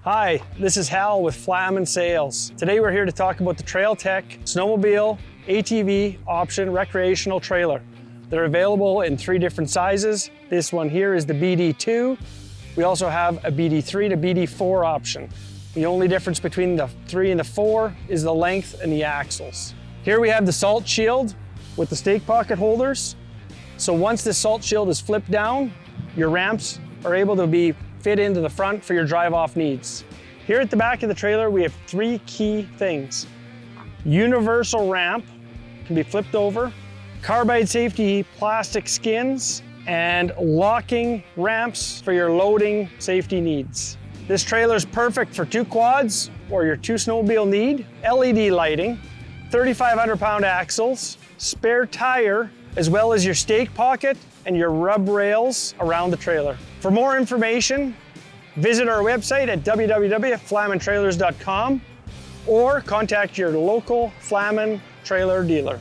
Hi, this is Hal with Flaman Sales. Today we're here to talk about the Trailtech snowmobile ATV option recreational trailer. They're available in 3 different sizes. This one here is the BD2. We also have a BD3 to BD4 option. The only difference between the 3 and the 4 is the length and the axles. Here we have the salt shield with the stake pocket holders. So once this salt shield is flipped down, your ramps are able to be fit into the front for your drive-off needs. Here at the back of the trailer, we have 3 key things. Universal ramp, can be flipped over, carbide safety plastic skins, and locking ramps for your loading safety needs. This trailer is perfect for 2 quads or your 2 snowmobile need, LED lighting, 3,500 pound axles, spare tire, as well as your stake pocket and your rub rails around the trailer. For more information, visit our website at www.flamantrailers.com or contact your local Flaman trailer dealer.